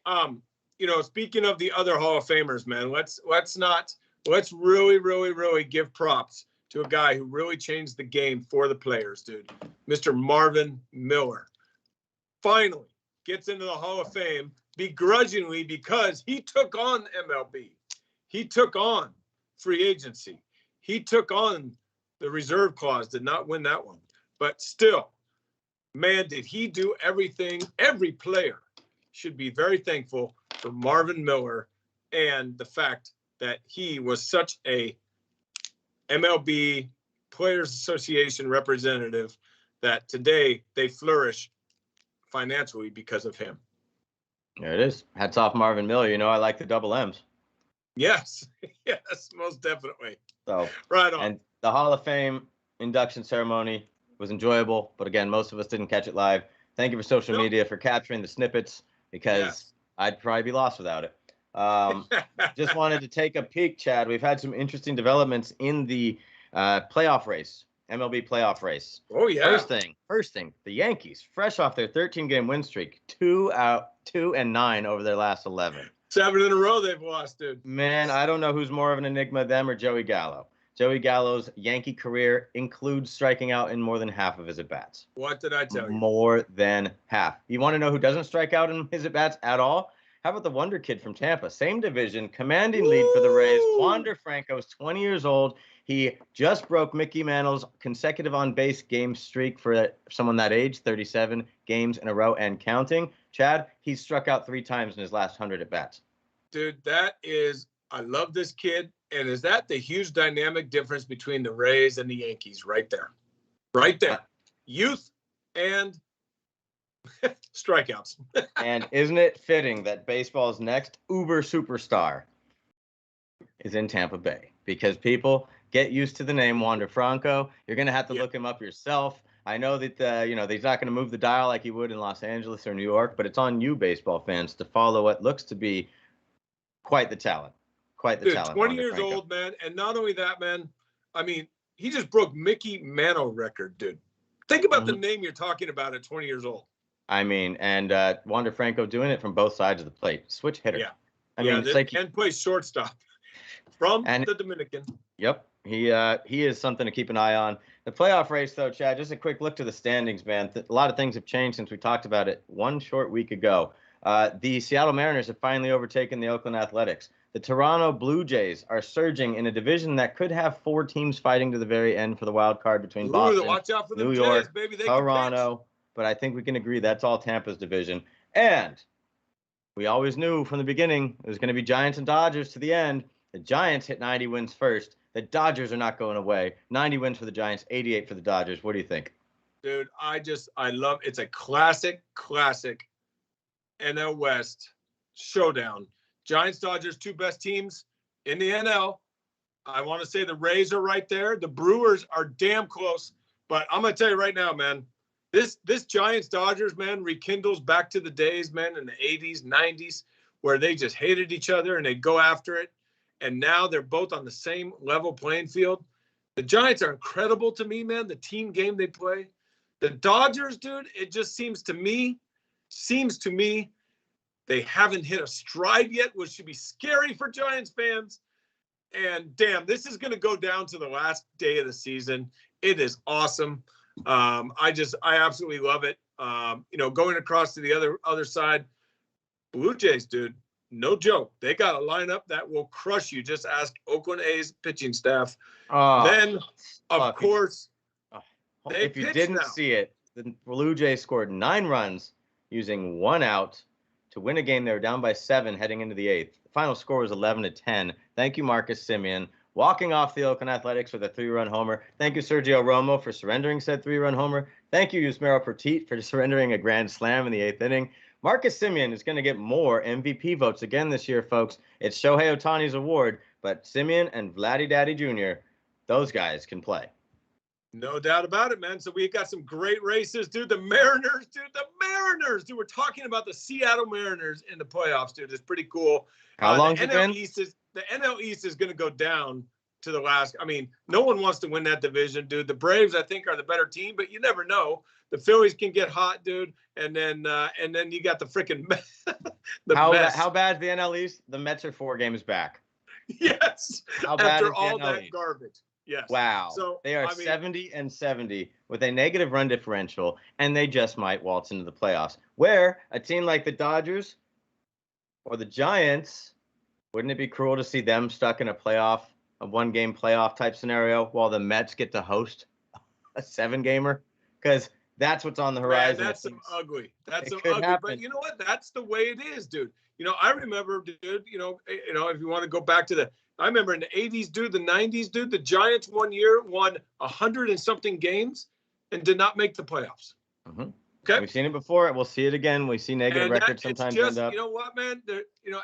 speaking of the other Hall of Famers, man, let's really, really, really give props to a guy who really changed the game for the players, dude. Mr. Marvin Miller finally gets into the Hall of Fame begrudgingly because he took on MLB. He took on free agency. He took on the reserve clause, did not win that one. But still, man, did he do everything. Every player should be very thankful for Marvin Miller and the fact that he was such a MLB Players Association representative that today they flourish financially because of him. There it is. Hats off Marvin Miller. I like the double M's. Yes. Yes, most definitely. So right on. And the Hall of Fame induction ceremony was enjoyable, but again, most of us didn't catch it live. Thank you for social media for capturing the snippets because I'd probably be lost without it. Just wanted to take a peek, Chad. We've had some interesting developments in the playoff race, MLB playoff race. Oh, yeah. First thing, the Yankees, fresh off their 13-game win streak, 2-9 over their last 11. 7 in a row they've lost, dude. Man, I don't know who's more of an enigma, them or Joey Gallo. Joey Gallo's Yankee career includes striking out in more than half of his at-bats. What did I tell you? More than half. You want to know who doesn't strike out in his at-bats at all? How about the Wonder Kid from Tampa? Same division, commanding lead for the Rays. Wander Franco is 20 years old. He just broke Mickey Mantle's consecutive on-base game streak for someone that age, 37 games in a row and counting. Chad, he's struck out 3 times in his last 100 at-bats. Dude, I love this kid. And is that the huge dynamic difference between the Rays and the Yankees right there? Right there. Youth and strikeouts. And isn't it fitting that baseball's next uber superstar is in Tampa Bay? Because people get used to the name Wander Franco. You're going to have to look him up yourself. I know that, he's not going to move the dial like he would in Los Angeles or New York, but it's on you, baseball fans, to follow what looks to be quite the talent. Dude, 20 years old, man. And not only that, man, he just broke Mickey Mantle record, dude. Think about the name you're talking about at 20 years old. And Wander Franco doing it from both sides of the plate. Switch hitter. Yeah. And plays shortstop from the Dominican. Yep. He is something to keep an eye on. The playoff race, though, Chad, just a quick look to the standings, man. A lot of things have changed since we talked about it one short week ago. The Seattle Mariners have finally overtaken the Oakland Athletics. The Toronto Blue Jays are surging in a division that could have 4 teams fighting to the very end for the wild card between Boston, watch out for New them York, Jays, baby. They Toronto. But I think we can agree that's all Tampa's division. And we always knew from the beginning it was going to be Giants and Dodgers to the end. The Giants hit 90 wins first. The Dodgers are not going away. 90 wins for the Giants, 88 for the Dodgers. What do you think? Dude, I love it's a classic NL West showdown. Giants, Dodgers, 2 best teams in the NL. I want to say the Rays are right there. The Brewers are damn close. But I'm going to tell you right now, man, this Giants, Dodgers, man, rekindles back to the days, man, in the 80s, 90s, where they just hated each other and they'd go after it. And now they're both on the same level playing field. The Giants are incredible to me, man, the team game they play. The Dodgers, dude, it just seems to me they haven't hit a stride yet, which should be scary for Giants fans. And damn, this is going to go down to the last day of the season. It is awesome. I absolutely love it. Going across to the other side, Blue Jays, dude, no joke. They got a lineup that will crush you. Just ask Oakland A's pitching staff. Then, of course, if you didn't see it, the Blue Jays scored 9 runs using 1 out to win a game. They were down by 7 heading into the 8th. The final score was 11-10. Thank you, Marcus Semien, walking off the Oakland Athletics with a 3-run homer. Thank you, Sergio Romo, for surrendering said 3-run homer. Thank you, Yusmeiro Petit, for surrendering a grand slam in the 8th inning. Marcus Semien is going to get more MVP votes again this year, folks. It's Shohei Ohtani's award, but Semien and Vladdy Daddy Jr., those guys can play. No doubt about it, man. So we got some great races, dude. The Mariners, dude. We're talking about the Seattle Mariners in the playoffs, dude. It's pretty cool. How long's it been? The NL East is going to go down to the last. I mean, no one wants to win that division, dude. The Braves, I think, are the better team, but you never know. The Phillies can get hot, dude, and then you got the freaking How bad's the NL East? The Mets are 4 games back. Yes. How bad After is the all NL that East? garbage. Yes. Wow. So they are 70-70 with a negative run differential, and they just might waltz into the playoffs. Where a team like the Dodgers or the Giants, wouldn't it be cruel to see them stuck in a 1-game playoff type scenario while the Mets get to host a 7-gamer? Because that's what's on the horizon. Man, that's some ugly. That's some ugly. Happen. But you know what? That's the way it is, dude. I remember, dude. If you want to go back to I remember in the 80s, dude, the 90s, dude, the Giants one year won 100 and something games and did not make the playoffs. Mm-hmm. Okay. We've seen it before. We'll see it again. We see negative records sometimes end up. You know what, man?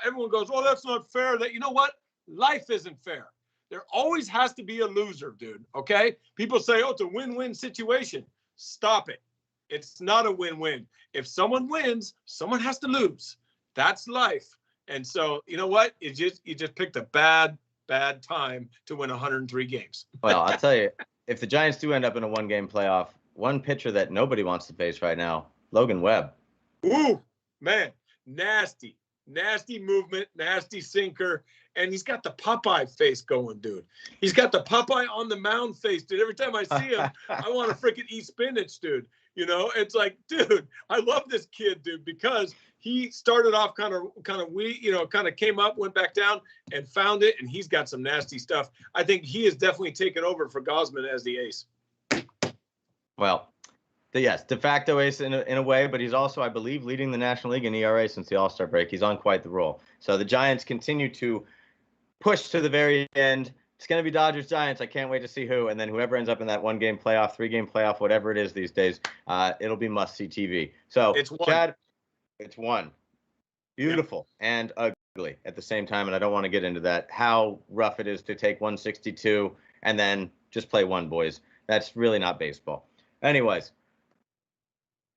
Everyone goes, "Oh, that's not fair." You know what? Life isn't fair. There always has to be a loser, dude. Okay. People say, "Oh, it's a win-win situation." Stop it. It's not a win-win. If someone wins, someone has to lose. That's life. And so, you know what? You just picked a bad time to win 103 games. Well, I'll tell you, if the Giants do end up in a 1-game playoff, one pitcher that nobody wants to face right now, Logan Webb. Ooh, man, nasty movement, nasty sinker. And he's got the Popeye face going, dude. He's got the Popeye on the mound face, dude. Every time I see him, I want to freaking eat spinach, dude. It's like, dude, I love this kid, dude, because he started off kind of weak, kind of came up, went back down and found it. And he's got some nasty stuff. I think he is definitely taken over for Gausman as the ace. Well, yes, de facto ace in a way, but he's also, I believe, leading the National League in ERA since the All-Star break. He's on quite the roll. So the Giants continue to push to the very end. It's going to be Dodgers-Giants. I can't wait to see who. And then whoever ends up in that 1-game playoff, 3-game playoff, whatever it is these days, it'll be must-see TV. So, Chad, it's one. Beautiful and ugly at the same time, and I don't want to get into that. How rough it is to take 162 and then just play one, boys. That's really not baseball. Anyways,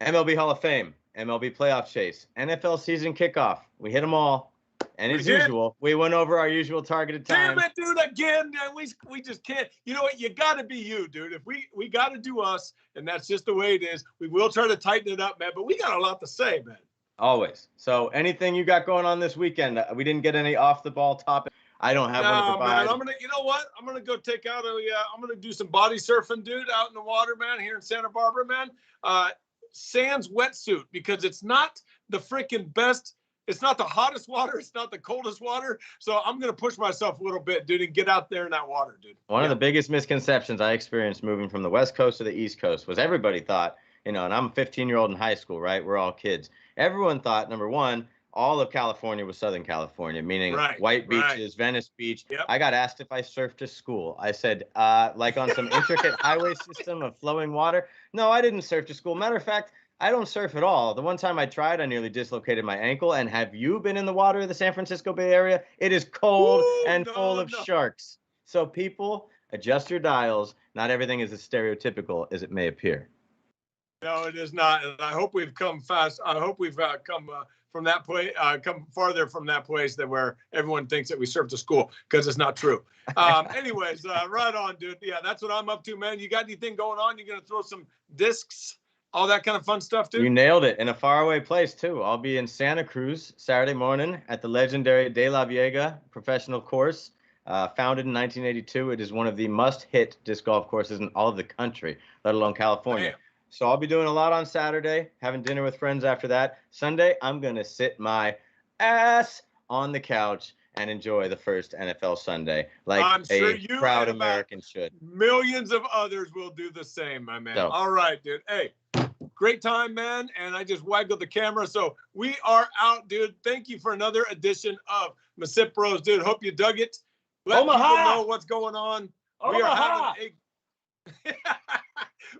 MLB Hall of Fame, MLB playoff chase, NFL season kickoff. We hit them all. And as usual, we went over our usual targeted time. Damn it, dude, again. We just can't. You know what? You got to be you, dude. If we got to do us, and that's just the way it is. We will try to tighten it up, man, but we got a lot to say, man. Always. So anything you got going on this weekend? We didn't get any off-the-ball topic. I don't have one to provide. Man, you know what? I'm gonna go take out I'm gonna do some body surfing, dude, out in the water, man, here in Santa Barbara, man. Sans wetsuit, because it's not the freaking best. It's not the hottest water. It's not the coldest water. So I'm going to push myself a little bit, dude, and get out there in that water, dude. One of the biggest misconceptions I experienced moving from the West Coast to the East Coast was everybody thought, and I'm a 15-year-old in high school, right? We're all kids. Everyone thought, number one, all of California was Southern California, meaning white beaches, Venice Beach. Yep. I got asked if I surfed to school. I said, like on some intricate highway system of flowing water. No, I didn't surf to school. Matter of fact, I don't surf at all. The one time I tried, I nearly dislocated my ankle. And have you been in the water of the San Francisco Bay Area? It is cold and full of sharks. So people, adjust your dials. Not everything is as stereotypical as it may appear. No, it is not. And I hope we've come fast. I hope we've come from that place, come farther from that place than where everyone thinks that we surf to school, because it's not true. Anyways, right on, dude. Yeah, that's what I'm up to, man. You got anything going on? You gonna throw some discs? All that kind of fun stuff, dude? You nailed it. In a faraway place, too. I'll be in Santa Cruz Saturday morning at the legendary De La Viega professional course. Founded in 1982. It is one of the must-hit disc golf courses in all of the country, let alone California. Damn. So I'll be doing a lot on Saturday, having dinner with friends after that. Sunday, I'm going to sit my ass on the couch and enjoy the first NFL Sunday like I'm sure a you proud and American should. Millions of others will do the same, my man. So, all right, dude. Hey, great time, man. And I just waggled the camera. So we are out, dude. Thank you for another edition of MisippBROs, dude. Hope you dug it. Let people know what's going on.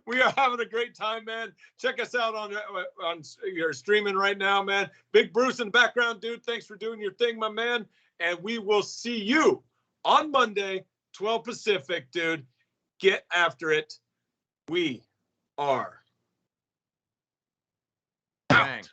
We are having a great time, man. Check us out on your streaming right now, man. Big Bruce in the background, dude. Thanks for doing your thing, my man. And we will see you on Monday, 12 Pacific, dude. Get after it. We are out.